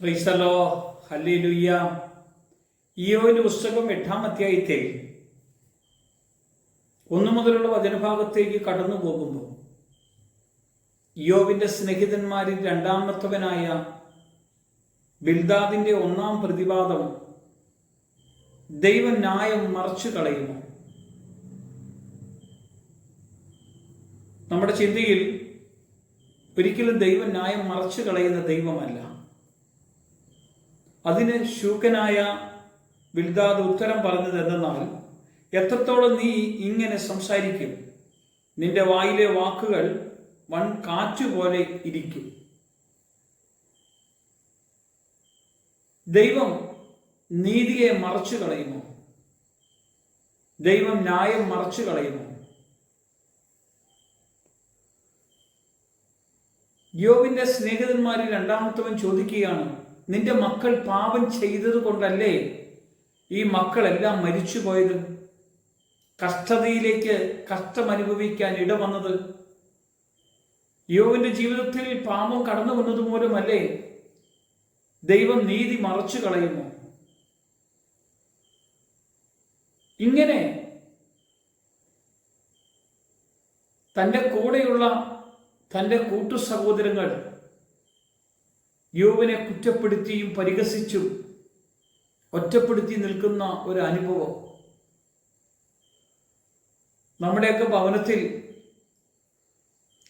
Price the lord, hallelujah. ഇയ്യോബിന്റെ പുസ്തകം 8-ാം അധ്യായത്തിൽ 1 മുതലുള്ള വചനഭാഗത്തേക്ക് കടന്നു പോകുമ്പോൾ ഇയ്യോബിന്റെ സ്നേഹിതന്മാരിൽ രണ്ടാമത്തവനായ ബിൽദാദിന്റെ ഒന്നാം പ്രതിവാദം, ദൈവം ന്യായം മറച്ചു കളയുമോ? നമ്മുടെ ചിന്തയിൽ ഒരിക്കലും ദൈവം ന്യായം മറച്ചു കളയുന്ന ദൈവമല്ല. അതിന് ശൂകനായ ബിൽദാദ് ഉത്തരം പറഞ്ഞത് എന്തെന്നാൽ, എത്രത്തോളം നീ ഇങ്ങനെ സംസാരിക്കും? നിന്റെ വായിലെ വാക്കുകൾ വൻ കാറ്റുപോലെ ഇരിക്കും. ദൈവം നീതിയെ മറച്ചു കളയുമോ? ദൈവം ന്യായം മറച്ചു കളയുമോ? യോബിന്റെ സ്നേഹിതന്മാരിൽ രണ്ടാമത്തവൻ ചോദിക്കുകയാണ്, നിന്റെ മക്കൾ പാപം ചെയ്തത് കൊണ്ടല്ലേ ഈ മക്കളെല്ലാം മരിച്ചുപോയത്? കഷ്ടതയിലേക്ക് കഷ്ടമനുഭവിക്കാൻ ഇടവന്നത് യോബിന്റെ ജീവിതത്തിൽ പാപം കടന്നു വന്നത് മൂലമല്ലേ? ദൈവം നീതി മറച്ചു കളയുമോ? ഇങ്ങനെ തൻ്റെ കൂടെയുള്ള തൻ്റെ കൂട്ടു സഹോദരങ്ങൾ യോബിനെ കുറ്റപ്പെടുത്തിയും പരിഹസിച്ചും ഒറ്റപ്പെടുത്തി നിൽക്കുന്ന ഒരു അനുഭവം. നമ്മുടെയൊക്കെ ഭവനത്തിൽ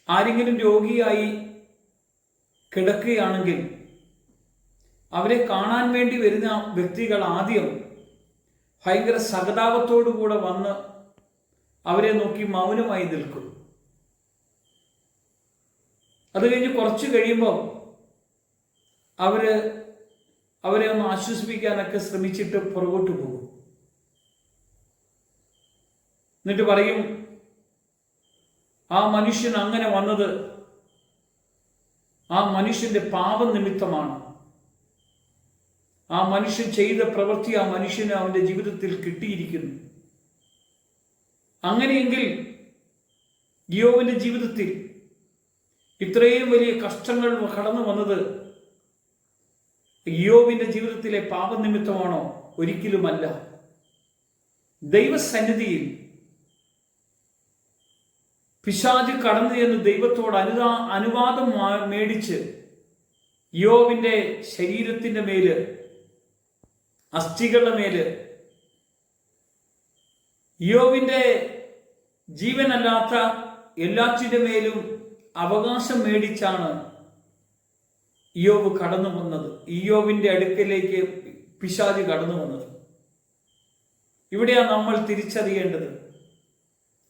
ആരെങ്കിലും രോഗിയായി കിടക്കുകയാണെങ്കിൽ അവരെ കാണാൻ വേണ്ടി വരുന്ന വ്യക്തികൾ ആദ്യം ഭയങ്കര സഹതാപത്തോടുകൂടെ വന്ന് അവരെ നോക്കി മൗനമായി നിൽക്കും. അത് കഴിഞ്ഞ് കുറച്ച് കഴിയുമ്പോൾ അവരെ ഒന്ന് ആശ്വസിപ്പിക്കാനൊക്കെ ശ്രമിച്ചിട്ട് പുറകോട്ട് പോകും. എന്നിട്ട് പറയും, ആ മനുഷ്യൻ അങ്ങനെ വന്നത് ആ മനുഷ്യന്റെ പാപം നിമിത്തമാണ്. ആ മനുഷ്യൻ ചെയ്ത പ്രവൃത്തി ആ മനുഷ്യന് അവന്റെ ജീവിതത്തിൽ കിട്ടിയിരിക്കുന്നു. അങ്ങനെയെങ്കിൽ ഇയ്യോബിന്റെ ജീവിതത്തിൽ ഇത്രയും വലിയ കഷ്ടങ്ങൾ കടന്നു വന്നത് ഇയ്യോബിന്റെ ജീവിതത്തിലെ പാപനിമിത്തമാണോ? ഒരിക്കലുമല്ല. ദൈവസന്നിധിയിൽ പിശാച് കടന്നു ചെന്ന് ദൈവത്തോട് അനുവാദം മേടിച്ച് ഇയ്യോബിന്റെ ശരീരത്തിന്റെ മേല്, അസ്ഥികളുടെ മേല്, ഇയ്യോബിന്റെ ജീവനല്ലാത്ത എല്ലാറ്റിന്റെ മേലും അവകാശം മേടിച്ചാണ് ഇയ്യോബ് കടന്നു വന്നത്. ഇയ്യോബിന്റെ അടുക്കലേക്ക് പിശാച് കടന്നു വന്നത്. ഇവിടെയാണ് നമ്മൾ തിരിച്ചറിയേണ്ടത്.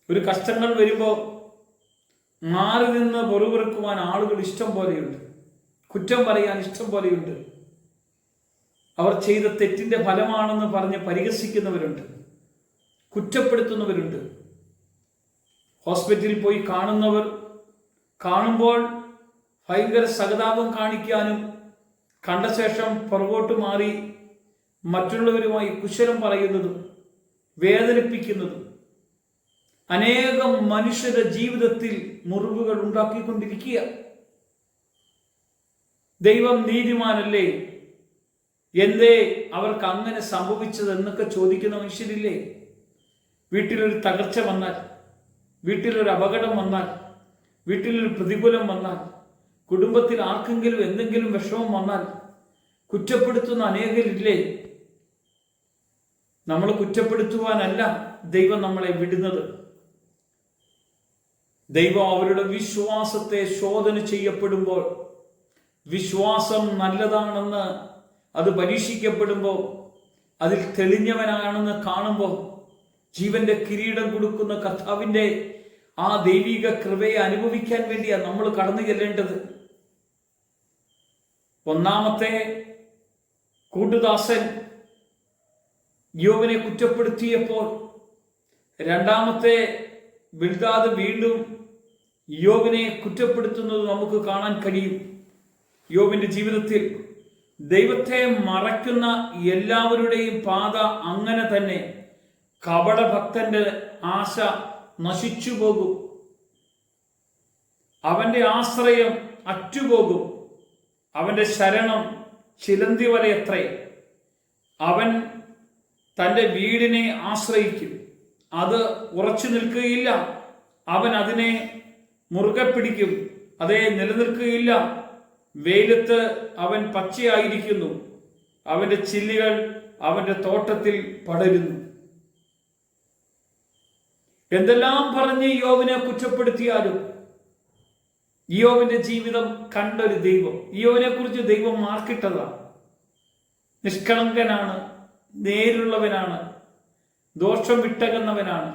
ഒരു കഷ്ടങ്ങൾ വരുമ്പോൾ മാറി നിന്ന് പൊറുപിറുക്കുവാൻ ആളുകൾ ഇഷ്ടം പോലെയുണ്ട്, കുറ്റം പറയാൻ ഇഷ്ടം പോലെയുണ്ട്. അവർ ചെയ്ത തെറ്റിന്റെ ഫലമാണെന്ന് പറഞ്ഞ് പരിഹസിക്കുന്നവരുണ്ട്, കുറ്റപ്പെടുത്തുന്നവരുണ്ട്. ഹോസ്പിറ്റലിൽ പോയി കാണുമ്പോൾ ഭയങ്കര സഹതാപം കാണിക്കാനും കണ്ട ശേഷം പുറകോട്ട് മാറി മറ്റുള്ളവരുമായി കുശലം പറയുന്നതും വേദനിപ്പിക്കുന്നതും അനേകം മനുഷ്യരുടെ ജീവിതത്തിൽ മുറിവുകൾ ഉണ്ടാക്കിക്കൊണ്ടിരിക്കുക. ദൈവം നീതിമാനല്ലേ? എന്തേ അവർക്ക് അങ്ങനെ സംഭവിച്ചത് എന്നൊക്കെ ചോദിക്കുന്ന മനുഷ്യരില്ലേ? വീട്ടിലൊരു തകർച്ച വന്നാൽ, വീട്ടിലൊരു അപകടം വന്നാൽ, വീട്ടിലൊരു പ്രതികൂലം വന്നാൽ, കുടുംബത്തിൽ ആർക്കെങ്കിലും എന്തെങ്കിലും വിഷമം വന്നാൽ കുറ്റപ്പെടുത്തുന്ന അനേകരില്ലേ? നമ്മൾ കുറ്റപ്പെടുത്തുവാനല്ല ദൈവം നമ്മളെ വിടുന്നത്. ദൈവം അവരുടെ വിശ്വാസത്തെ ശോധന ചെയ്യപ്പെടുമ്പോൾ, വിശ്വാസം നല്ലതാണെന്ന് അത് പരീക്ഷിക്കപ്പെടുമ്പോൾ, അതിൽ തെളിഞ്ഞവനാണെന്ന് കാണുമ്പോൾ, ജീവന്റെ കിരീടം കൊടുക്കുന്ന കർത്താവിന്റെ ആ ദൈവിക കൃപയെ അനുഭവിക്കാൻ വേണ്ടിയാണ് നമ്മൾ കടന്നു ചെല്ലേണ്ടത്. ഒന്നാമത്തെ കൂട്ടുദാസൻ ഇയ്യോബിനെ കുറ്റപ്പെടുത്തിയപ്പോൾ രണ്ടാമത്തെ ബിൽദാദ് വീണ്ടും ഇയ്യോബിനെ കുറ്റപ്പെടുത്തുന്നത് നമുക്ക് കാണാൻ കഴിയും. ഇയ്യോബിന്റെ ജീവിതത്തിൽ ദൈവത്തെ മറയ്ക്കുന്ന എല്ലാവരുടെയും പാത അങ്ങനെ തന്നെ. കപടഭക്തന്റെ ആശ നശിച്ചു പോകും, അവന്റെ ആശ്രയം അറ്റുപോകും, അവന്റെ ശരണം ചിലന്തി വലയത്രേ. അവൻ തൻ്റെ വീടിനെ ആശ്രയിക്കും, അത് ഉറച്ചു നിൽക്കുകയില്ല. അവൻ അതിനെ മുറുകെ പിടിക്കും, അതേ നിലനിൽക്കുകയില്ല. വെയിലത്ത് അവൻ പച്ചയായിരിക്കുന്നു, അവന്റെ ചില്ലികൾ അവന്റെ തോട്ടത്തിൽ പടരുന്നു. എന്തെല്ലാം പറഞ്ഞ് യോബിനെ കുറ്റപ്പെടുത്തിയാലും യോബിന്റെ ജീവിതം കണ്ടൊരു ദൈവം, യോബിനെ കുറിച്ച് ദൈവം മാർക്കിട്ടതാണ്. നിഷ്കളങ്കനാണ്, നേരുള്ളവനാണ്, ദോഷം വിട്ടകന്നവനാണ്.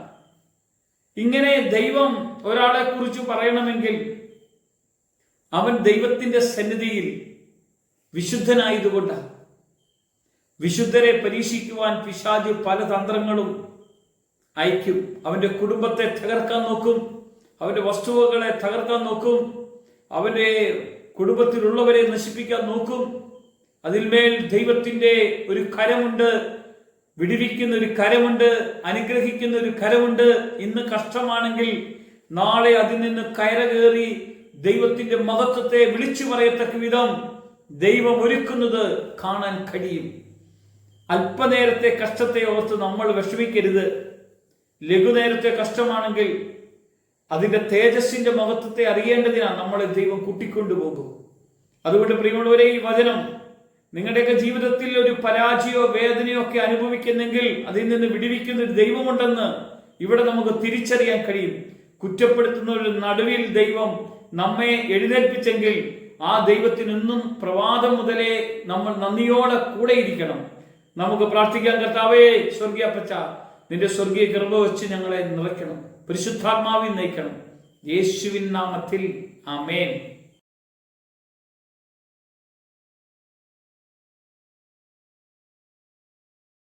ഇങ്ങനെ ദൈവം ഒരാളെ കുറിച്ച് പറയണമെങ്കിൽ അവൻ ദൈവത്തിന്റെ സന്നിധിയിൽ വിശുദ്ധനായതുകൊണ്ടാണ്. വിശുദ്ധരെ പരീക്ഷിക്കുവാൻ പിശാച് പല തന്ത്രങ്ങളും അയക്കും. അവന്റെ കുടുംബത്തെ തകർക്കാൻ നോക്കും, അവന്റെ വസ്തുവകളെ തകർക്കാൻ നോക്കും, അവന്റെ കുടുംബത്തിലുള്ളവരെ നശിപ്പിക്കാൻ നോക്കും. അതിന്മേൽ ദൈവത്തിന്റെ ഒരു കരമുണ്ട്, വിടിവിക്കുന്ന ഒരു കരമുണ്ട്, അനുഗ്രഹിക്കുന്ന ഒരു കരമുണ്ട്. ഇന്ന് കഷ്ടമാണെങ്കിൽ നാളെ അതിൽ നിന്ന് കയറി ദൈവത്തിന്റെ മഹത്വത്തെ വിളിച്ചു പറയത്തക്ക വിധം ദൈവം ഒരുക്കുന്നത് കാണാൻ കഴിയും. അല്പനേരത്തെ കഷ്ടത്തെ ഓർത്ത് നമ്മൾ വിഷമിക്കരുത്. ലഘുനേരത്തെ കഷ്ടമാണെങ്കിൽ അതിന്റെ തേജസ്സിന്റെ മഹത്വത്തെ അറിയേണ്ടതിനാണ് നമ്മളെ ദൈവം കൂട്ടിക്കൊണ്ടുപോകും. അതുകൊണ്ട് പ്രിയമുള്ളവരെ, ഈ വചനം നിങ്ങളുടെയൊക്കെ ജീവിതത്തിൽ ഒരു പരാജയോ വേദനയോ ഒക്കെ അനുഭവിക്കുന്നെങ്കിൽ അതിൽ നിന്ന് വിടുവിക്കുന്ന ഒരു ദൈവമുണ്ടെന്ന് ഇവിടെ നമുക്ക് തിരിച്ചറിയാൻ കഴിയും. കുറ്റപ്പെടുത്തുന്ന ഒരു നടുവിൽ ദൈവം നമ്മെ എഴുന്നേൽപ്പിച്ചെങ്കിൽ ആ ദൈവത്തിനൊന്നും പ്രഭാതം മുതലേ നമ്മൾ നന്ദിയോടെ കൂടെ ഇരിക്കണം. നമുക്ക് പ്രാർത്ഥിക്കാൻ. കർത്താവേ, സ്വർഗീയ അപ്പച്ച, നിന്റെ സ്വർഗീയ കൃപ വെച്ച് ഞങ്ങളെ നിറയ്ക്കണം, പരിശുദ്ധാത്മാവിൽ നയിക്കണം. യേശുവിൻ നാമത്തിൽ ആമേൻ.